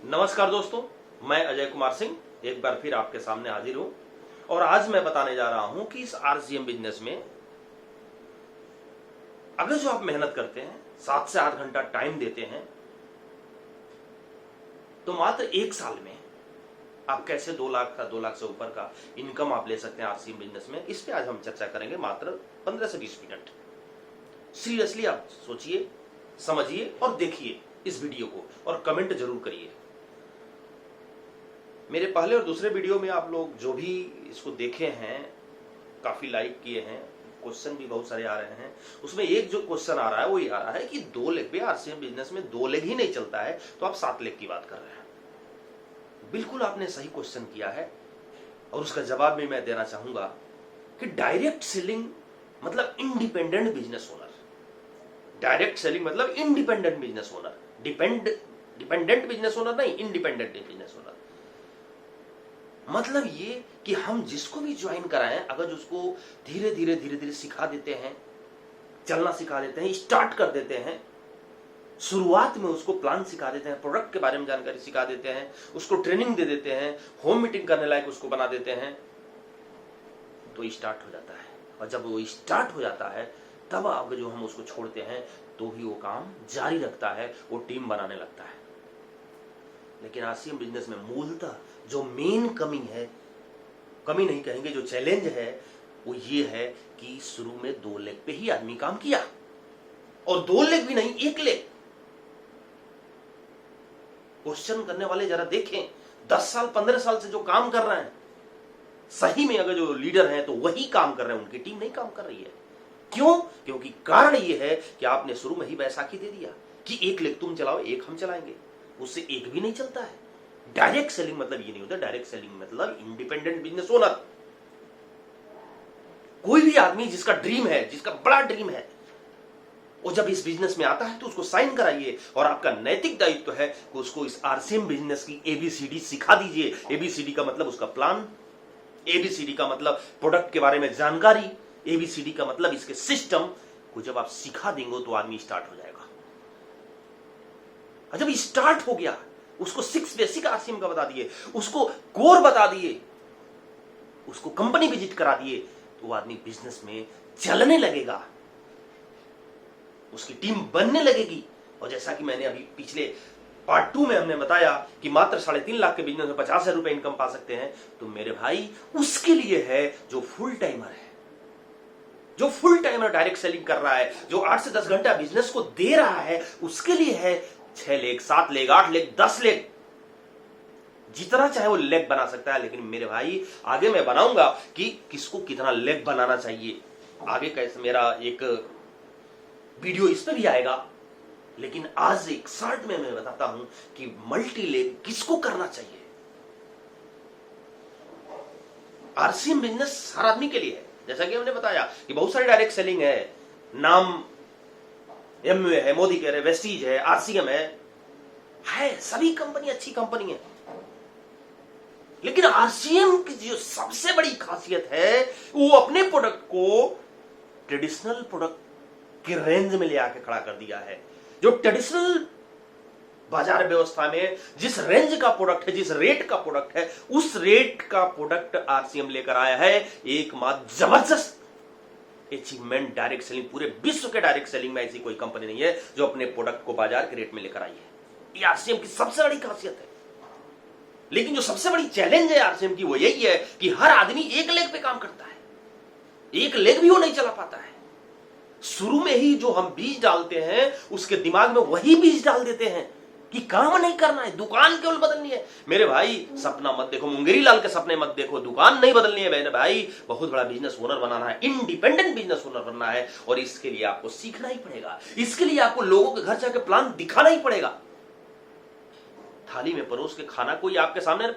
नमस्कार दोस्तों, मैं अजय कुमार सिंह एक बार फिर आपके सामने हाजिर हूं और आज मैं बताने जा रहा हूं कि इस आरसीएम बिजनेस में अगर जो आप मेहनत करते हैं 7 से 8 घंटा टाइम देते हैं तो मात्र 1 साल में आप कैसे 2 लाख का 2 लाख से ऊपर का इनकम आप ले सकते हैं आरसीएम बिजनेस में। इस पे आज हम चर्चा करेंगे मात्र 15 से 20 मिनट। सीरियसली आप सोचिए, समझिए और देखिए इस वीडियो को और कमेंट जरूर करिए। मेरे पहले और दूसरे वीडियो में आप लोग जो भी इसको देखे हैं काफी लाइक किए हैं, क्वेश्चन भी बहुत सारे आ रहे हैं। उसमें एक जो क्वेश्चन आ रहा है वो ये आ रहा है कि 2 लेग पे आरसीएम बिजनेस में 2 लेग ही नहीं चलता है तो आप 7 लेग की बात कर रहे हैं। बिल्कुल आपने सही क्वेश्चन किया है और उसका जवाब भी मैं देना चाहूंगा कि डायरेक्ट सेलिंग मतलब independent business owner. Direct selling मतलब independent business owner, dependent business owner नहीं, इंडिपेंडेंट बिजनेस ओनर। मतलब ये कि हम जिसको भी ज्वाइन कराएं अगर उसको धीरे धीरे सिखा देते हैं, चलना सिखा देते हैं, स्टार्ट कर देते हैं, शुरुआत में उसको प्लान सिखा देते हैं, प्रोडक्ट के बारे में जानकारी सिखा देते हैं, उसको ट्रेनिंग दे देते हैं, होम मीटिंग करने लायक उसको बना देते हैं तो स्टार्ट हो जाता है। और जब वो स्टार्ट हो जाता है तब अगर जो हम उसको छोड़ते हैं तो भी वो काम जारी रखता है, वो टीम बनाने लगता है। लेकिन आरसीएम बिजनेस में मूलतः जो मेन कमी है, कमी नहीं कहेंगे, जो चैलेंज है वो ये है कि शुरू में 2 लेग पे ही आदमी काम किया और 2 लेग भी नहीं, 1 लेग। क्वेश्चन करने वाले जरा देखें, 10 साल 15 साल से जो काम कर रहे हैं सही में अगर जो लीडर हैं तो वही काम कर रहे हैं, उनकी टीम नहीं काम कर रही है। क्यों? क्योंकि कारण ये है कि आपने शुरू में ही बैसाखी दे दिया कि 1 लेग तुम चलाओ, 1 हम चलाएंगे, उससे 1 भी नहीं चलता है। डायरेक्ट सेलिंग मतलब ये नहीं होता। डायरेक्ट सेलिंग मतलब इंडिपेंडेंट बिजनेस ओनर। कोई भी आदमी जिसका ड्रीम है, जिसका बड़ा ड्रीम है, वो जब इस बिजनेस में आता है तो उसको साइन कराइए और आपका नैतिक दायित्व है कि उसको इस आरसीएम बिजनेस की एबीसीडी सिखा दीजिए। एबीसीडी का मतलब उसका प्लान, एबीसीडी का मतलब प्रोडक्ट के बारे में जानकारी, एबीसीडी का मतलब इसके सिस्टम को जब आप सिखा देंगे तो आदमी स्टार्ट हो जाएगा। और जब स्टार्ट हो गया, उसको 6 बेसिक आरसीएम का बता दिए, उसको कोर बता दिए, उसको कंपनी विजिट करा दिए तो वो आदमी बिजनेस में चलने लगेगा, उसकी टीम बनने लगेगी। और जैसा कि मैंने अभी पिछले पार्ट 2 में हमने बताया कि मात्र 3.5 लाख के बिजनेस में 50,000 रुपए इनकम पा सकते हैं, तो मेरे भाई उसके लिए है जो फुल टाइमर है, जो फुल टाइमर डायरेक्ट सेलिंग कर रहा है, जो 8 से 10 घंटा बिजनेस को दे रहा है, उसके लिए है 6 लेग, 7 लेग, 8 लेग, 10 लेग, जितना चाहे वो लेग बना सकता है। लेकिन मेरे भाई आगे मैं बनाऊंगा कि किसको कितना लेग बनाना चाहिए। आगे कैसे मेरा एक वीडियो इस पे भी आएगा, लेकिन आज एक शॉर्ट में मैं बताता हूं कि मल्टी लेग किसको करना चाहिए। आरसीएम बिजनेस हर आदमी के लिए है। जैसा कि हमने बताया कि बहुत सारी डायरेक्ट सेलिंग है, नाम एमवे है, मोदी कह रहे, वेस्टीज है, आरसीएम है, सभी कंपनी अच्छी कंपनी है। लेकिन आरसीएम की जो सबसे बड़ी खासियत है वो अपने प्रोडक्ट को ट्रेडिशनल प्रोडक्ट के रेंज में ले आके खड़ा कर दिया है। जो ट्रेडिशनल बाजार व्यवस्था में जिस रेंज का प्रोडक्ट है, जिस रेट का प्रोडक्ट है, उस रेट का प्रोडक्ट आरसीएम लेकर आया है। एकमात्र जबरदस्त अचीवमेंट डायरेक्ट सेलिंग, पूरे विश्व के डायरेक्ट सेलिंग में ऐसी कोई कंपनी नहीं है जो अपने प्रोडक्ट को बाजार के रेट में लेकर आई है। ये आरसीएम की सबसे बड़ी खासियत है। लेकिन जो सबसे बड़ी चैलेंज है आरसीएम की वो यही है कि हर आदमी 1 लेग पे काम करता है, 1 लेग भी वो नहीं चला पाता है। शुरू में ही जो हम बीज डालते हैं उसके दिमाग में वही बीज डाल देते हैं कि काम नहीं करना है, दुकान केवल बदलनी है। मेरे भाई सपना मत देखो, मुंगेरी लाल के सपने मत देखो, दुकान नहीं बदलनी है मेरे भाई, बहुत बड़ा बिजनेस ओनर बनाना है, इंडिपेंडेंट बिजनेस ओनर बनना है। और इसके लिए आपको सीखना ही पड़ेगा, इसके लिए आपको लोगों के घर जाकर प्लान दिखाना ही पड़ेगा। थाली में परोस के खाना कोई आपके सामने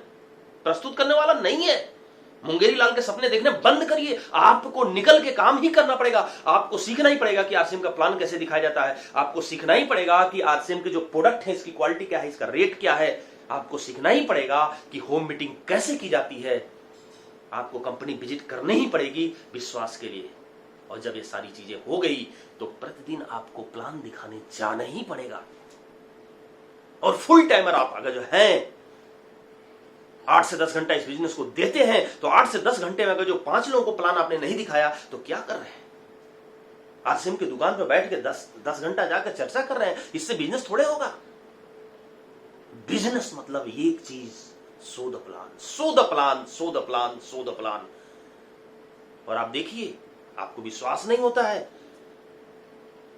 प्रस्तुत करने वाला नहीं है। मुंगेरी लाल के सपने देखने बंद करिए, आपको निकल के काम ही करना पड़ेगा। आपको सीखना ही पड़ेगा कि आरसीएम का प्लान कैसे दिखाया जाता है, आपको सीखना ही पड़ेगा कि आरसीएम के जो प्रोडक्ट है इसकी क्वालिटी क्या है, इसका रेट क्या है, आपको सीखना ही पड़ेगा कि होम मीटिंग कैसे की जाती है, आपको कंपनी विजिट करनी ही पड़ेगी विश्वास के लिए। और जब ये सारी चीजें हो गई तो प्रतिदिन आपको प्लान दिखाने जाना ही पड़ेगा। और फुल टाइमर आप अगर जो हैं 8 से 10 घंटा इस बिजनेस को देते हैं, तो 8 से 10 घंटे में अगर जो 5 लोगों को प्लान आपने नहीं दिखाया तो क्या कर रहे हैं? आरसीएम की दुकान पर बैठ के 10 घंटा जाकर चर्चा कर रहे हैं, इससे बिजनेस थोड़े होगा। बिजनेस मतलब एक चीज, so the plan, so the plan, so the plan, so the plan. और आप देखिए, आपको विश्वास नहीं होता है,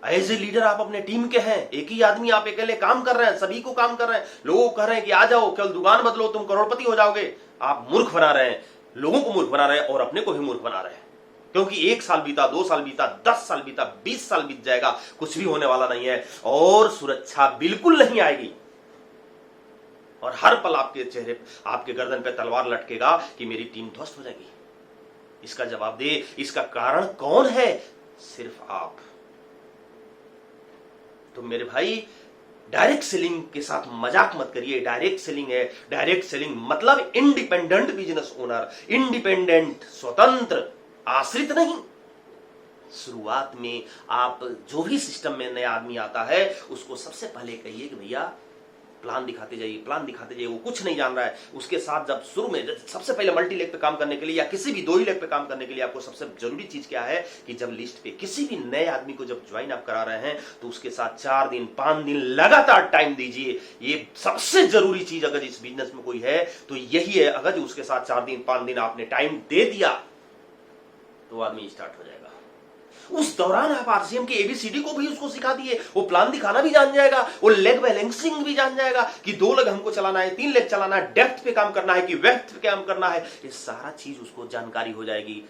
एज ए लीडर आप अपने टीम के हैं, एक ही आदमी आप अकेले काम कर रहे हैं, सभी को काम कर रहे हैं, लोगों को कह रहे हैं कि आ जाओ, केवल दुकान बदलो, तुम करोड़पति हो जाओगे। आप मूर्ख बना रहे हैं, लोगों को मूर्ख बना रहे हैं और अपने को भी मूर्ख बना रहे हैं। क्योंकि 1 साल बीता, 2 साल बीता, 10 साल बीता, 20 साल बीत जाएगा, कुछ भी होने वाला नहीं है और सुरक्षा बिल्कुल नहीं आएगी। और हर पल आपके चेहरे, आपके गर्दन पे तलवार लटकेगा कि मेरी टीम ध्वस्त हो जाएगी। इसका जवाब दे, इसका कारण कौन है? सिर्फ आप। तो मेरे भाई, डायरेक्ट सेलिंग के साथ मजाक मत करिए। डायरेक्ट सेलिंग है, डायरेक्ट सेलिंग मतलब इंडिपेंडेंट बिजनेस ओनर, इंडिपेंडेंट, स्वतंत्र, आश्रित नहीं। शुरुआत में आप जो भी सिस्टम में नया आदमी आता है, उसको सबसे पहले कहिए कि भैया प्लान दिखाते जाइए, प्लान दिखाते जाइए। वो कुछ नहीं जान रहा है, उसके साथ जब शुरू में सबसे पहले मल्टी लेग पे काम करने के लिए या किसी भी 2 ही लेग पे काम करने के लिए आपको सबसे जरूरी चीज क्या है कि जब लिस्ट पे किसी भी नए आदमी को जब ज्वाइन आप करा रहे हैं, तो उसके साथ 4 दिन 5 दिन लगातार टाइम दीजिए। ये सबसे जरूरी चीज अगर इस बिजनेस में कोई है तो यही है। अगर उसके साथ 4 दिन 5 दिन आपने टाइम दे दिया तो आदमी स्टार्ट हो जाएगा। उस दौरान आप आरसीएम के एबीसीडी को भी उसको सिखा दिए, वो प्लान दिखाना भी जान जाएगा, वो लेग बैलेंसिंग भी जान जाएगा कि 2 लेग हमको चलाना है, 3 लेग चलाना है, डेप्थ पे काम करना है कि वेथ पे काम करना है, ये सारा चीज उसको जानकारी हो जाएगी।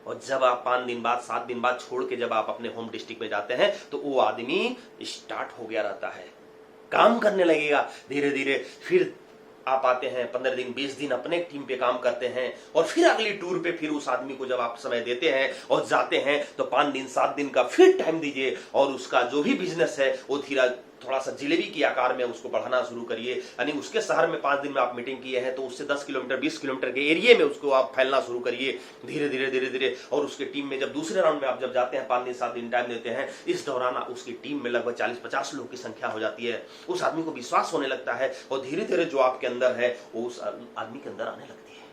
और जब आप 5 दिन बाद 7 दिन बाद छोड़ के जब आप अपने होम डिस्ट्रिक्ट में जाते हैं, तो वो आदमी स्टार्ट हो गया रहता है, काम करने लगेगा धीरे धीरे। फिर आप आते हैं 15 दिन 20 दिन अपने टीम पे काम करते हैं और फिर अगली टूर पे फिर उस आदमी को जब आप समय देते हैं और जाते हैं, तो 5 दिन 7 दिन का फिर टाइम दीजिए और उसका जो भी बिजनेस है वो थोड़ा सा जिलेबी की आकार में उसको बढ़ाना शुरू करिए। यानी उसके शहर में 5 दिन में आप मीटिंग किए हैं, तो उससे 10 किलोमीटर 20 किलोमीटर के एरिया में उसको आप फैलना शुरू करिए धीरे धीरे धीरे धीरे। और उसके टीम में जब दूसरे राउंड में आप जब जाते हैं, 5 दिन 7 दिन टाइम देते हैं, इस दौरान उसकी टीम में लगभग 40-50 लोगों की संख्या हो जाती है। उस आदमी को विश्वास होने लगता है और धीरे धीरे जो आपके अंदर है वो उस आदमी के अंदर आने लगती है।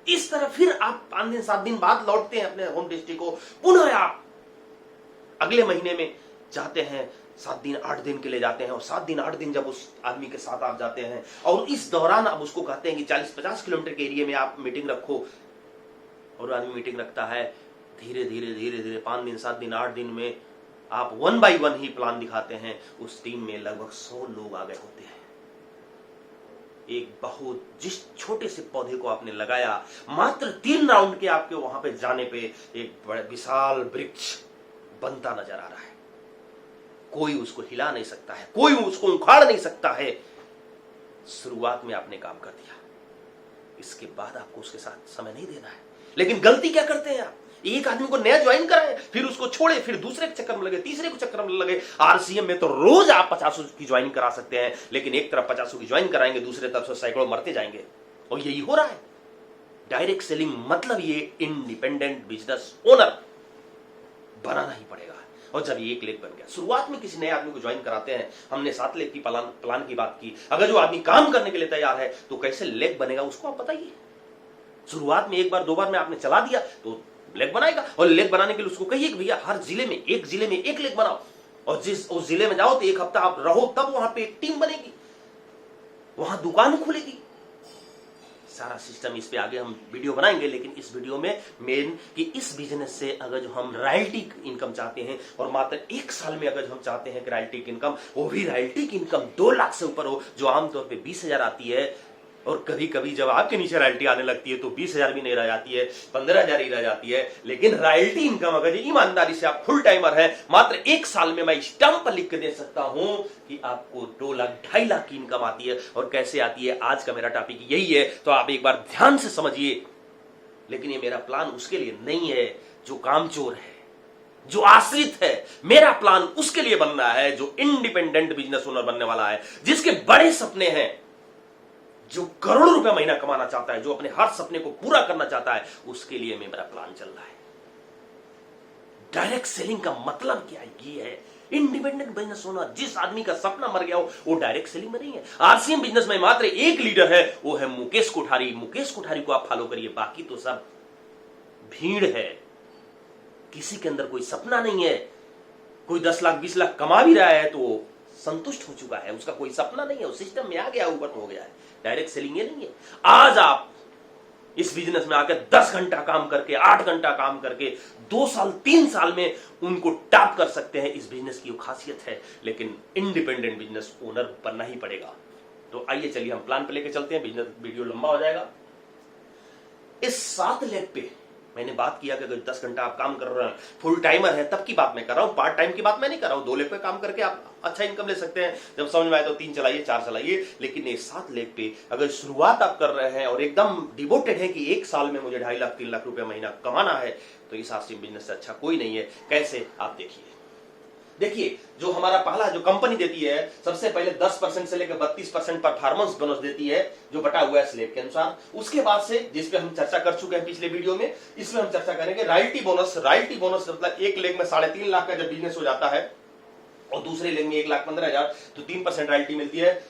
इस तरह फिर आप 5 दिन 7 दिन बाद लौटते हैं अपने होम डिस्ट्रिक्ट को, पुनः आप अगले महीने में जाते हैं, 7 दिन 8 दिन के लिए जाते हैं और 7 दिन 8 दिन जब उस आदमी के साथ आप जाते हैं और इस दौरान आप उसको कहते हैं कि 40-50 किलोमीटर के एरिया में आप मीटिंग रखो, और आदमी मीटिंग रखता है, धीरे धीरे धीरे धीरे 5 दिन 7 दिन 8 दिन में आप 1 बाय 1 ही प्लान दिखाते हैं। उस टीम में लगभग 100 लोग आ गए होते हैं। एक बहुत जिस छोटे से पौधे को आपने लगाया, मात्र 3 राउंड के आपके वहां पे जाने पे एक बड़ा विशाल वृक्ष बनता नजर आ रहा है। कोई उसको हिला नहीं सकता है, कोई उसको उखाड़ नहीं सकता है। शुरुआत में आपने काम कर दिया, इसके बाद आपको उसके साथ समय नहीं देना है। लेकिन गलती क्या करते हैं आप? एक आदमी को नया ज्वाइन कराए, फिर उसको छोड़े, फिर दूसरे के चक्कर में लगे, तीसरे को चक्कर में लगे। आरसीएम में तो रोज आप 50 की ज्वाइनिंग करा सकते हैं, लेकिन एक तरफ 50 की ज्वाइन कराएंगे, दूसरे तरफ से सैकड़ों मरते जाएंगे। और यही हो रहा है। डायरेक्ट सेलिंग मतलब ये इंडिपेंडेंट बिजनेस ओनर बनाना ही पड़ेगा। और जब ये 1 लेग बन गया, शुरुआत में किसी नए आदमी को ज्वाइन कराते हैं, हमने 7 लेग की प्लान की बात की। अगर जो आदमी काम करने के लिए तैयार है तो कैसे लेग बनेगा उसको आप बताइए। शुरुआत में 1 बार 2 बार में आपने चला दिया तो लेग बनाएगा, और लेग बनाने के लिए उसको कहिए कि भैया हर जिले में 1 लेग बनाओ, और जिस उस जिले में जाओ तो 1 हफ्ता आप रहो, तब वहां पे एक टीम बनेगी, वहां दुकान खुलेगी। सारा सिस्टम इस पे आगे हम वीडियो बनाएंगे, लेकिन इस वीडियो में मेन कि इस बिजनेस से अगर जो हम रॉयल्टी इनकम चाहते हैं, और मात्र 1 साल में अगर हम चाहते हैं कि रॉयल्टी की इनकम, वो भी रॉयल्टी की इनकम 2 लाख से ऊपर हो, जो आमतौर पे 20,000 आती है, और कभी कभी जब आपके नीचे रॉयल्टी आने लगती है तो 20,000 भी नहीं रह जाती है, 15,000 ही रह जाती है। लेकिन रॉयल्टी इनकम अगर ईमानदारी से आप फुल टाइमर है, मात्र 1 साल में मैं स्टंप लिख के दे सकता हूं कि आपको 2 लाख 2.5 लाख की इनकम आती है। और कैसे आती है, आज का मेरा टॉपिक यही है, तो आप एक बार ध्यान से समझिए। लेकिन ये मेरा प्लान उसके लिए नहीं है जो कामचोर है, जो आश्रित है। मेरा प्लान उसके लिए बन रहा है जो इंडिपेंडेंट बिजनेस ओनर बनने वाला है, जिसके बड़े सपने हैं, जो करोड़ों रुपए महीना कमाना चाहता है, जो अपने हर सपने को पूरा करना चाहता है, उसके लिए मेरा प्लान चल रहा है। डायरेक्ट सेलिंग का मतलब क्या है? ये है इंडिपेंडेंट बिजनेस होना, जिस आदमी का सपना मर गया हो वो डायरेक्ट सेलिंग में नहीं है। आरसीएम बिजनेस में मात्र एक लीडर है, वो है मुकेश कोठारी। मुकेश कोठारी को आप फॉलो करिए, बाकी तो सब भीड़ है। किसी के अंदर कोई सपना नहीं है। कोई 10 लाख 20 लाख कमा भी रहा है तो वो संतुष्ट हो चुका है, उसका कोई सपना नहीं है, वो सिस्टम में आ गया, ऊपर हो गया है। डायरेक्ट सेलिंग ये नहीं है। आज आप इस बिजनेस में आकर 10 घंटा काम करके, 8 घंटा काम करके 2 साल 3 साल में उनको टॉप कर सकते हैं। इस बिजनेस की वो खासियत है। लेकिन इंडिपेंडेंट बिजनेस ओनर बनना ही पड़ेगा। तो आइए चलिए हम प्लान पे लेके चलते हैं, बिजनेस वीडियो लंबा हो जाएगा। इस 7 लेग पे मैंने बात किया कि अगर 10 घंटा आप काम कर रहे हैं, फुल टाइमर है, तब की बात मैं कर रहा हूं, पार्ट टाइम की बात मैं नहीं कर रहा हूं। 2 लेग पे काम करके आप अच्छा इनकम ले सकते हैं। जब समझ में आए तो 3 चलाइए, 4 चलाइए। लेकिन ये 7 लेग पे अगर शुरुआत आप कर रहे हैं और एकदम डिवोटेड है कि 1 साल में मुझे 2.5 लाख 3 लाख रुपया महीना कमाना है, तो इस आरसीएम बिजनेस से अच्छा कोई नहीं है। कैसे, आप देखिए जो हमारा पहला जो कंपनी देती है, सबसे पहले 10% से लेकर 32% परफॉर्मेंस बोनस देती है, जो बटा हुआ है स्लेब के अनुसार। उसके बाद से, जिस पे हम चर्चा कर चुके हैं पिछले वीडियो में, इसमें हम चर्चा करेंगे रॉयल्टी बोनस। रॉयल्टी बोनस मतलब एक लेग में 3.5 लाख का जब बिजनेस हो जाता है और दूसरे लेग में 1,15,000, तो 3% रॉयल्टी मिलती है।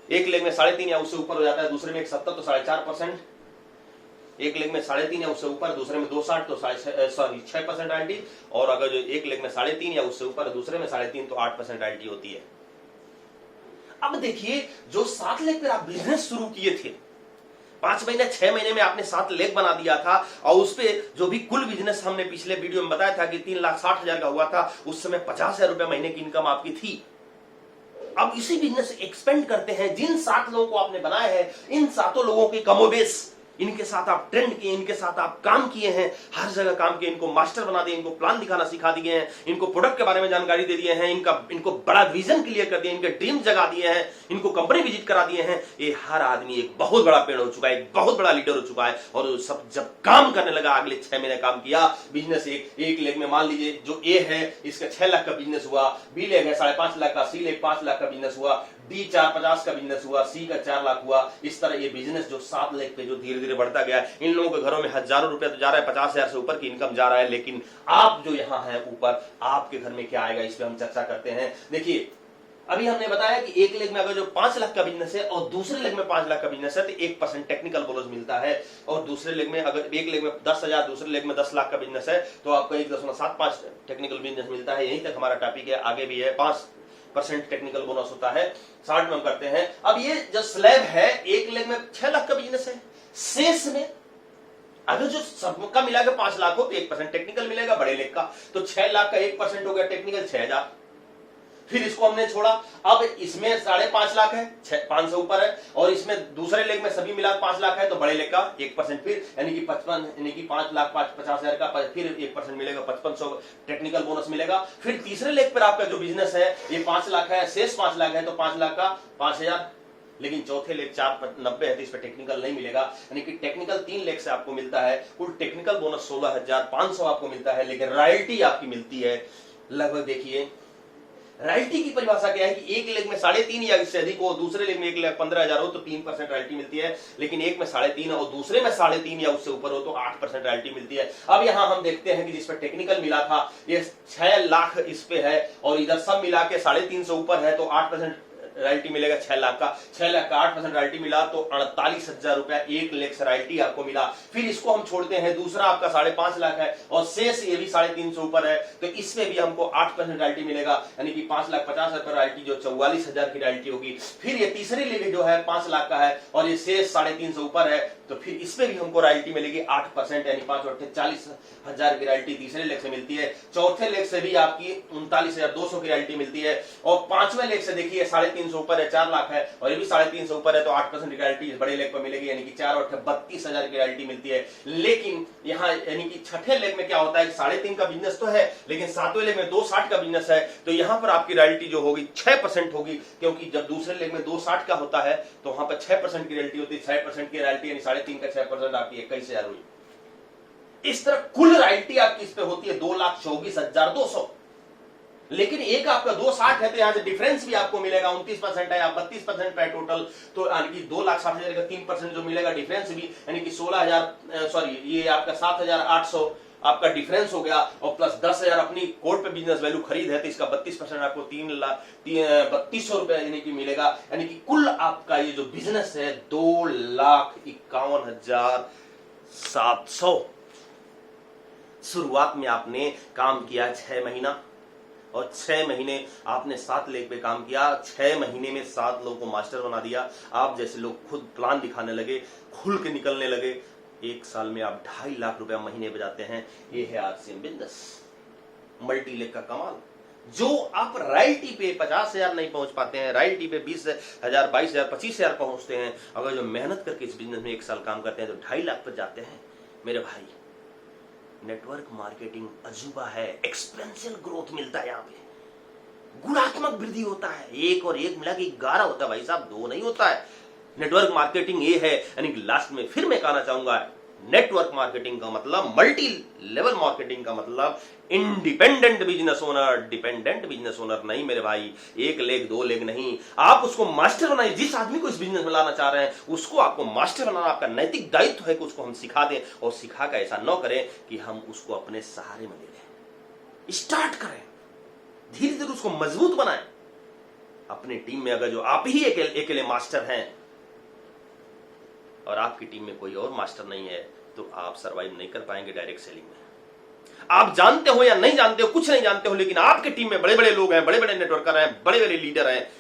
एक लेग में 3.5 या उससे ऊपर हो जाता है, दूसरे में 170 तो 4.5%। एक लेग में 3.5 या उससे ऊपर, दूसरे में 2.60 तो 6% रॉयल्टी। और अगर जो एक लेग में 3.5 या उससे ऊपर, दूसरे में 3.5 तो 8% रॉयल्टी होती है। अब देखिए, जो 7 लेग पर आप बिजनेस शुरू किए थे, 5 महीने 6 महीने में आपने 7 लेग बना दिया था, और उस पे जो भी कुल बिजनेस हमने पिछले वीडियो में बताया था कि 3,60,000 का हुआ था, उस समय 50,000 रुपया महीने की इनकम आपकी थी। अब इसी बिजनेस एक्सपेंड करते हैं। जिन 7 लोगों को आपने बनाया है, इन 7 लोगों की कमोबेश, इनके साथ आप ट्रेंड किए, इनके साथ आप काम किए हैं, हर जगह काम किए, इनको मास्टर बना दिए, इनको प्लान दिखाना सिखा दिए हैं, इनको प्रोडक्ट के बारे में जानकारी दे दिए हैं, इनको बड़ा विजन क्लियर कर दिया, इनके ड्रीम जगा दिए हैं, इनको कंपनी विजिट करा दिए हैं। ये हर आदमी एक बहुत बड़ा पेड़ हो चुका है, एक बहुत बड़ा लीडर हो चुका है। और सब जब काम करने लगा, अगले 6 महीने काम किया, बिजनेस एक लेग में मान लीजिए जो ए है इसका 6 लाख का बिजनेस हुआ, बी लेग है 5.5 लाख का, सी लेग 5 लाख का बिजनेस हुआ, डी 450 का बिजनेस हुआ, सी का 4 लाख हुआ। इस तरह ये बिजनेस जो 7 लेग पे जो धीरे धीरे बढ़ता गया, इन लोगों के घरों में हजारों रुपया तो जा रहा है, 50,000 से ऊपर की इनकम जा रहा है। लेकिन आप जो यहाँ है ऊपर, आपके घर में क्या आएगा, इस पे हम चर्चा करते हैं। देखिए, अभी हमने बताया कि एक लेग में अगर जो 5 लाख का बिजनेस है और दूसरे लेग में 5 लाख का बिजनेस है, तो 1% टेक्निकल बोनस मिलता है। और दूसरे लेग में अगर एक लेग में 10,000, दूसरे लेग में 10 लाख का बिजनेस है, तो आपको 1.75 टेक्निकल बिजनेस मिलता है। यहीं तक हमारा टॉपिक है, आगे भी है। 5% टेक्निकल बोनस होता है। 60 में हम करते हैं। अब ये जो स्लैब है, एक लेग में 6 लाख का बिजनेस है, शेष में अगर जो सबका मिला के 5 लाख हो तो 1% टेक्निकल मिलेगा बड़े लेग का, तो 6 लाख का 1% हो गया टेक्निकल 6,000। फिर इसको हमने छोड़ा। अब इसमें 5.5 लाख है, 5 से ऊपर है, और इसमें दूसरे लेग में सभी मिला 5 लाख है, तो बड़े लेग का 1% फिर, यानी कि 55, यानी कि 5,50,000 का फिर 1% मिलेगा, 5500 टेक्निकल बोनस मिलेगा। फिर तीसरे लेग पर आपका जो बिजनेस है ये 5 लाख है, शेष 5 लाख है, तो 5 लाख का 5,000। लेकिन चौथे लेग 490 है, तो इस पर टेक्निकल नहीं मिलेगा, यानी कि टेक्निकल 3 लेग से आपको मिलता है। कुल टेक्निकल बोनस 16,500 आपको मिलता है, लेकिन रॉयल्टी आपकी मिलती है लगभग, देखिए रॉयल्टी की परिभाषा क्या है कि एक लेग में 3.5 या इससे अधिक हो, दूसरे लेग में 1,15,000 हो तो 3% रॉयल्टी मिलती है। लेकिन एक में 3.5 और दूसरे में 3.5 या उससे ऊपर हो तो 8% रॉयल्टी मिलती है। अब यहां हम देखते हैं कि जिस पर टेक्निकल मिला था ये 6 लाख इस पे है, और इधर सब मिला के 3.5 से ऊपर है, तो 8% रॉयल्टी मिलेगा 6 लाख का। 6 लाख का 8% रॉयल्टी मिला तो 48,000 रुपया एक लेग से रॉयल्टी आपको मिला। फिर इसको हम छोड़ते हैं, दूसरा आपका 5.5 लाख है और शेष ये भी 3.5 से ऊपर है, तो इसमें भी हमको 8% रॉयल्टी मिलेगा, यानी कि 5,50,000 पर रॉयल्टी, जो 44,000 की रॉयल्टी होगी। फिर ये तीसरे लेग जो है 5 लाख का है और ये शेष 3.5 से ऊपर है, तो फिर इसमें भी हमको रॉयल्टी मिलेगी 8%, यानी 5,40,000 की रॉयल्टी तीसरे लेग से मिलती है। चौथे लेग से भी आपकी 39,200 की रॉयल्टी मिलती है, और 5वें लेग से देखिए 3.5 से ऊपर है, 4 लाख है, और ये भी 3.5 से ऊपर है, तो 8% की रॉयल्टी बड़े लेग पर मिलेगी, यानी कि 4 और 32,000 की रॉयल्टी मिलती है। लेकिन यहाँ यानी कि छठे लेग में क्या होता है, 3.5 का बिजनेस तो है, लेकिन 7वें लेग में 2.60 का बिजनेस है, तो यहाँ पर आपकी रॉयल्टी जो होगी 6% होगी, क्योंकि जब दूसरे लेग में 2.60 का होता है तो वहां पर 6% की रॉयल्टी होती है। 6% की रॉयल्टी यानी 3.5 का 6% आपकी 21,000 हुई। इस तरह कुल रॉयल्टी आपकी इस पे होती है 2,24,200। लेकिन एक आपका 2.60 है, तो यहां से डिफरेंस भी आपको मिलेगा, 29% है या 32% है टोटल, तो यानी कि 2,60,000 का 3% जो मिलेगा डिफरेंस भी, यानी कि 16,000 सॉरी ये आपका 7,800 आपका डिफरेंस हो गया, और प्लस 10,000 अपनी कोर्ट पे बिजनेस वैल्यू खरीद है तो इसका 32% आपको 3,32,000 रुपए यानी कि मिलेगा। यानी कि कुल आपका ये जो बिजनेस है 2,51,700। शुरुआत में आपने काम किया 6 महीना, और 6 महीने आपने 7 लेख पे काम किया, 6 महीने में 7 लोगों को मास्टर बना दिया। आप जैसे लोग खुद प्लान दिखाने लगे, खुल के निकलने लगे। 1 साल में आप 2.5 लाख रुपया महीने बजाते हैं। ये है आरसीएम बिजनेस, मल्टी लेख का कमाल। जो आप रॉयल्टी पे 50,000 नहीं पहुंच पाते हैं, रॉयल्टी पे 20,000, 22,000, 25,000 पहुंचते हैं, अगर जो मेहनत करके इस बिजनेस में 1 साल काम करते हैं तो 2.5 लाख पर जाते हैं। मेरे भाई, नेटवर्क मार्केटिंग अजूबा है, एक्सपेंशियल ग्रोथ मिलता है। यहाँ पे गुणात्मक वृद्धि होता है, 1 और 1 मिला के 11 होता है भाई साहब, 2 नहीं होता है। नेटवर्क मार्केटिंग ये है। यानी कि लास्ट में फिर मैं कहना चाहूंगा, नेटवर्क मार्केटिंग का मतलब, मल्टी लेवल मार्केटिंग का मतलब independent business owner, dependent business owner नहीं मेरे भाई। 1 लेग 2 लेग नहीं, आप उसको मास्टर बनाइए। जिस आदमी को इस बिजनेस में लाना चाह रहे हैं उसको आपको मास्टर बनाना आपका नैतिक दायित्व है कि उसको हम सिखा दें, और सिखा कर ऐसा न करें कि हम उसको अपने सहारे में ले लें। स्टार्ट करें, धीरे धीरे उसको मजबूत बनाएं। अपनी टीम में अगर जो आप ही अकेले मास्टर हैं और आपकी टीम में कोई और मास्टर नहीं है, तो आप सरवाइव नहीं कर पाएंगे डायरेक्ट सेलिंग में। आप जानते हो या नहीं जानते हो, कुछ नहीं जानते हो, लेकिन आपके टीम में बड़े बड़े लोग हैं, बड़े बड़े नेटवर्कर हैं, बड़े बड़े लीडर हैं,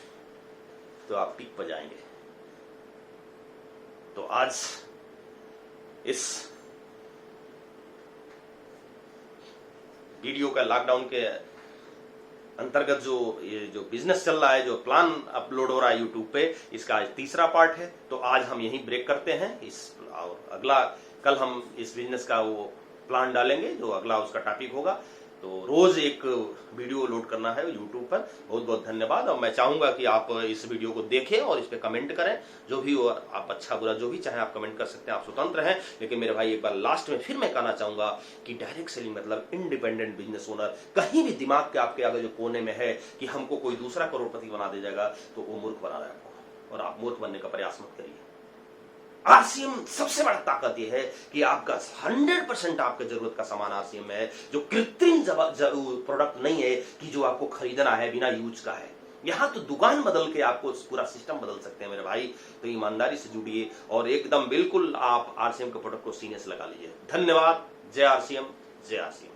तो आप पीक पर जाएंगे। तो आज इस वीडियो का लॉकडाउन के अंतर्गत ये जो बिजनेस चल रहा है, जो प्लान अपलोड हो रहा है यूट्यूब पे, इसका आज तीसरा पार्ट है। तो आज हम यहीं ब्रेक करते हैं और अगला कल हम इस बिजनेस का वो प्लान डालेंगे, जो अगला उसका टॉपिक होगा। तो रोज एक वीडियो लोड करना है यूट्यूब पर। बहुत बहुत धन्यवाद। और मैं चाहूंगा कि आप इस वीडियो को देखें और इस पे कमेंट करें, जो भी हो, आप अच्छा बुरा जो भी चाहे आप कमेंट कर सकते हैं, आप स्वतंत्र हैं। लेकिन मेरे भाई, एक बार लास्ट में फिर मैं कहना चाहूंगा कि डायरेक्ट सेलिंग मतलब इंडिपेंडेंट बिजनेस ओनर। कहीं भी दिमाग के आपके अगर जो कोने में है कि हमको कोई दूसरा करोड़पति बना दे जाएगा, तो वो मूर्ख बना रहा है आपको, और आप मूर्ख बनने का प्रयास मत करिए। आरसीएम सबसे बड़ा ताकत यह है कि आपका 100% आपके जरूरत का सामान आरसीएम है, जो कृत्रिम प्रोडक्ट नहीं है कि जो आपको खरीदना है बिना यूज का है। यहां तो दुकान बदल के आपको पूरा सिस्टम बदल सकते हैं मेरे भाई। तो ईमानदारी से जुड़िए और एकदम बिल्कुल आप आरसीएम के प्रोडक्ट को सीने से लगा लीजिए। धन्यवाद। जय आरसीएम, जय आरसीएम।